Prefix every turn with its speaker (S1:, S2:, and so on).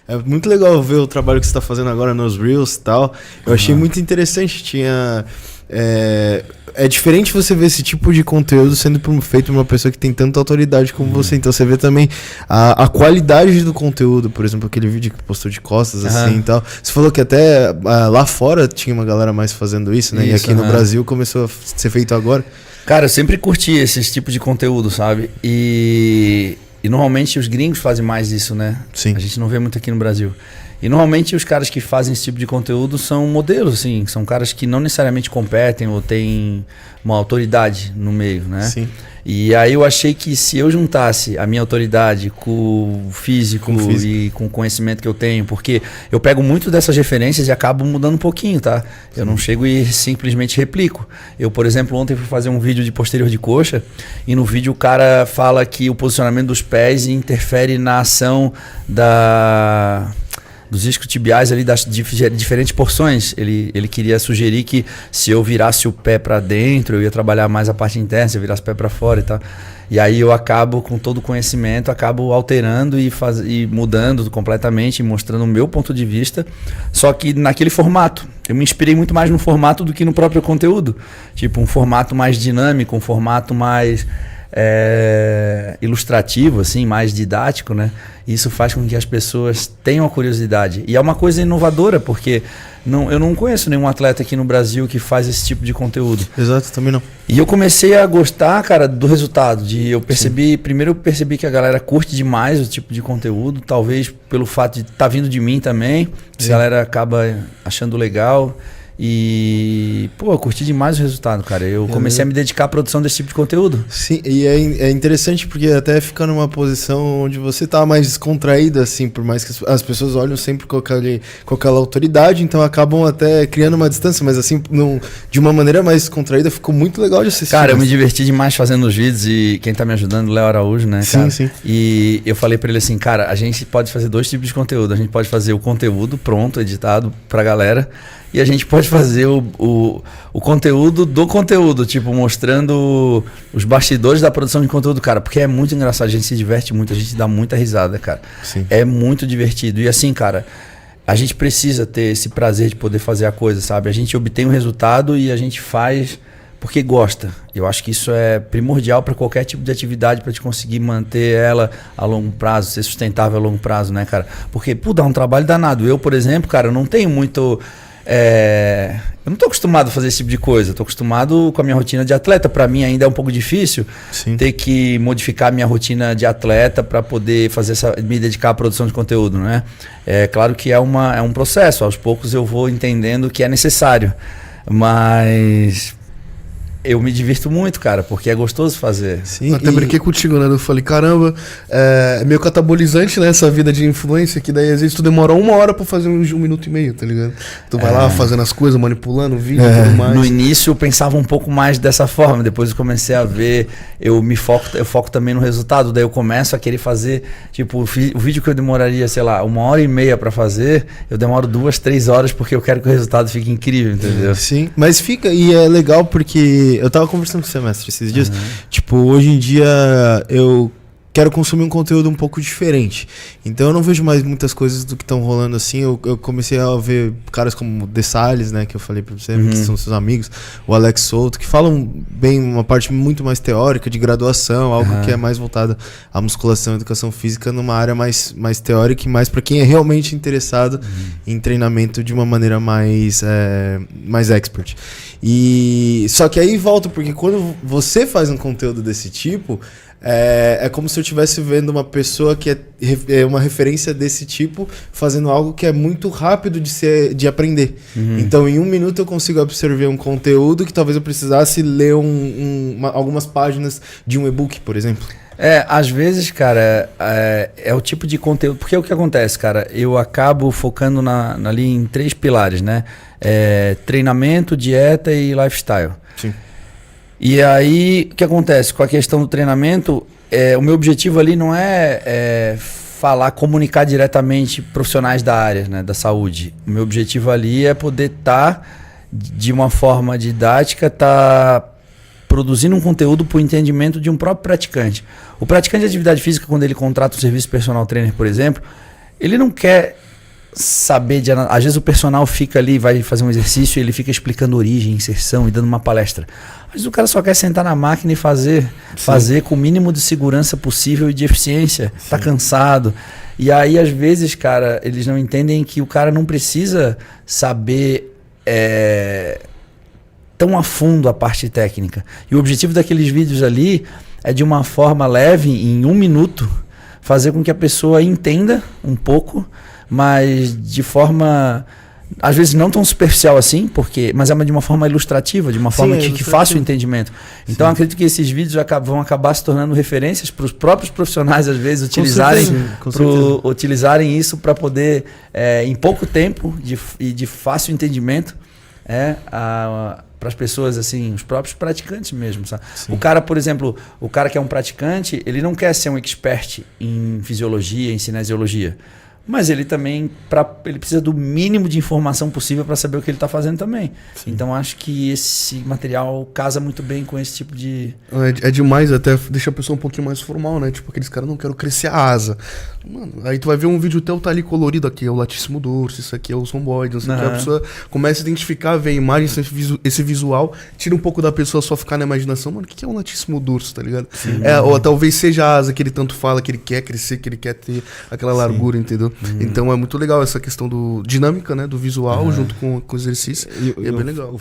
S1: É muito legal ver o trabalho que você está fazendo agora nos Reels e tal. Eu achei muito interessante. É diferente você ver esse tipo de conteúdo sendo feito por uma pessoa que tem tanta autoridade como você. Então você vê também a qualidade do conteúdo. Por exemplo, aquele vídeo que postou de costas assim e tal. Você falou que até lá fora tinha uma galera mais fazendo isso, né? Isso, e aqui no Brasil começou a ser feito agora.
S2: Cara, eu sempre curti esses tipos de conteúdo, sabe? E normalmente os gringos fazem mais isso, né?
S1: Sim.
S2: A gente não vê muito aqui no Brasil. E normalmente os caras que fazem esse tipo de conteúdo são modelos, assim. São caras que não necessariamente competem ou têm uma autoridade no meio, né?
S1: Sim.
S2: E aí eu achei que se eu juntasse a minha autoridade com o físico e com o conhecimento que eu tenho, porque eu pego muito dessas referências e acabo mudando um pouquinho, tá? Eu não chego e simplesmente replico. Eu, por exemplo, ontem fui fazer um vídeo de posterior de coxa e no vídeo o cara fala que o posicionamento dos pés interfere na ação dos isquiotibiais ali das diferentes porções. Ele queria sugerir que se eu virasse o pé para dentro, eu ia trabalhar mais a parte interna, se eu virasse o pé para fora e tal. E aí eu acabo, com todo o conhecimento, acabo alterando e mudando completamente, mostrando o meu ponto de vista, só que naquele formato. Eu me inspirei muito mais no formato do que no próprio conteúdo. Tipo, um formato mais dinâmico, um formato mais ilustrativo, assim, mais didático, né? Isso faz com que as pessoas tenham a curiosidade. E é uma coisa inovadora, porque eu não conheço nenhum atleta aqui no Brasil que faz esse tipo de conteúdo.
S1: Exato, também não.
S2: E eu comecei a gostar, cara, do resultado. Primeiro eu percebi que a galera curte demais o tipo de conteúdo, talvez pelo fato de estar vindo de mim também. A galera acaba achando legal. E, pô, eu curti demais o resultado, cara. Eu comecei a me dedicar à produção desse tipo de conteúdo.
S1: Sim, e é interessante porque até fica numa posição onde você tá mais descontraído, assim, por mais que as pessoas olham sempre com aquela autoridade, então acabam até criando uma distância, mas assim, de uma maneira mais descontraída, ficou muito legal de assistir.
S2: Cara, eu me diverti demais fazendo os vídeos e quem tá me ajudando, o Léo Araújo, né, cara?
S1: Sim.
S2: E eu falei pra ele assim, cara, a gente pode fazer 2 tipos de conteúdo. A gente pode fazer o conteúdo pronto, editado pra galera, e a gente pode fazer o conteúdo do conteúdo, tipo, mostrando os bastidores da produção de conteúdo, cara, porque é muito engraçado, a gente se diverte muito, a gente dá muita risada, cara.
S1: Sim.
S2: É muito divertido. E assim, cara, a gente precisa ter esse prazer de poder fazer a coisa, sabe? A gente obtém um resultado e a gente faz porque gosta. Eu acho que isso é primordial para qualquer tipo de atividade, para te conseguir manter ela a longo prazo, ser sustentável a longo prazo, né, cara? Porque, pô, dá um trabalho danado. Eu, por exemplo, cara, eu não tenho muito... eu não estou acostumado a fazer esse tipo de coisa. Estou acostumado com a minha rotina de atleta. Para mim ainda é um pouco difícil ter que modificar a minha rotina de atleta para poder me dedicar à produção de conteúdo, né? É claro que é um processo. Aos poucos eu vou entendendo que é necessário. Mas eu me divirto muito, cara, porque é gostoso fazer.
S3: Sim, até brinquei contigo, né? Eu falei, caramba, é meio catabolizante, né? Essa vida de influência, que daí às vezes tu demora 1 hora pra fazer 1 minuto e meio, tá ligado? Tu vai lá fazendo as coisas, manipulando o vídeo e tudo mais.
S2: No início eu pensava um pouco mais dessa forma, depois eu comecei a ver, eu foco também no resultado, daí eu começo a querer fazer, tipo, o vídeo que eu demoraria, sei lá, 1h30 pra fazer, eu demoro 2, 3 horas porque eu quero que o resultado fique incrível, entendeu?
S1: Sim, mas fica, e é legal porque eu tava conversando com o Semestre esses dias, tipo, hoje em dia eu quero consumir um conteúdo um pouco diferente, então eu não vejo mais muitas coisas do que estão rolando assim. Eu comecei a ver caras como o The Salles, né, que eu falei pra você, que são seus amigos, o Alex Souto, que falam bem uma parte muito mais teórica de graduação, algo que é mais voltada à musculação e educação física, numa área mais teórica e mais para quem é realmente interessado em treinamento de uma maneira mais expert. E só que aí volta, porque quando você faz um conteúdo desse tipo, é como se eu estivesse vendo uma pessoa que é uma referência desse tipo fazendo algo que é muito rápido de aprender. Então, em 1 minuto eu consigo absorver um conteúdo que talvez eu precisasse ler algumas páginas de um e-book, por exemplo.
S2: Às vezes, cara, é o tipo de conteúdo... Porque é o que acontece, cara, eu acabo focando ali em 3 pilares, né? Treinamento, dieta e lifestyle.
S1: Sim.
S2: E aí, o que acontece com a questão do treinamento? O meu objetivo ali não é comunicar diretamente profissionais da área, né, da saúde. O meu objetivo ali é poder estar, de uma forma didática, produzindo um conteúdo para o entendimento de um próprio praticante. O praticante de atividade física, quando ele contrata um serviço personal trainer, por exemplo, ele não quer saber de... Às vezes o personal fica ali, vai fazer um exercício e ele fica explicando origem, inserção e dando uma palestra. Às vezes o cara só quer sentar na máquina e fazer com o mínimo de segurança possível e de eficiência. Sim. Tá cansado. E aí, às vezes, cara, eles não entendem que o cara não precisa saber tão a fundo a parte técnica. E o objetivo daqueles vídeos ali é, de uma forma leve, em 1 minuto, fazer com que a pessoa entenda um pouco, mas de forma, às vezes não tão superficial assim, mas é de uma forma ilustrativa, de uma forma que faça o entendimento. Então, acredito que esses vídeos vão acabar se tornando referências para os próprios profissionais, às vezes, utilizarem isso para poder, em pouco tempo e de fácil entendimento, para as pessoas, assim, os próprios praticantes mesmo, sabe? O cara, por exemplo, o cara que é um praticante, ele não quer ser um expert em fisiologia, em cinesiologia. Mas ele também ele precisa do mínimo de informação possível para saber o que ele está fazendo também. Sim. Então acho que esse material casa muito bem com esse tipo de...
S3: É demais, até deixa a pessoa um pouquinho mais formal, né? Tipo, aqueles caras, não quero crescer a asa. Mano, aí tu vai ver um vídeo teu, tá ali colorido, aqui é o latíssimo dorso, isso aqui é o rhomboide, não sei o que. A pessoa começa a identificar, vê a imagem, esse visual, tira um pouco da pessoa só ficar na imaginação. Mano, o que é um latíssimo dorso, tá ligado? Sim, ou talvez seja a asa que ele tanto fala, que ele quer crescer, que ele quer ter aquela largura, entendeu? Então é muito legal essa questão do dinâmica, né, do visual junto com o exercício. É bem legal.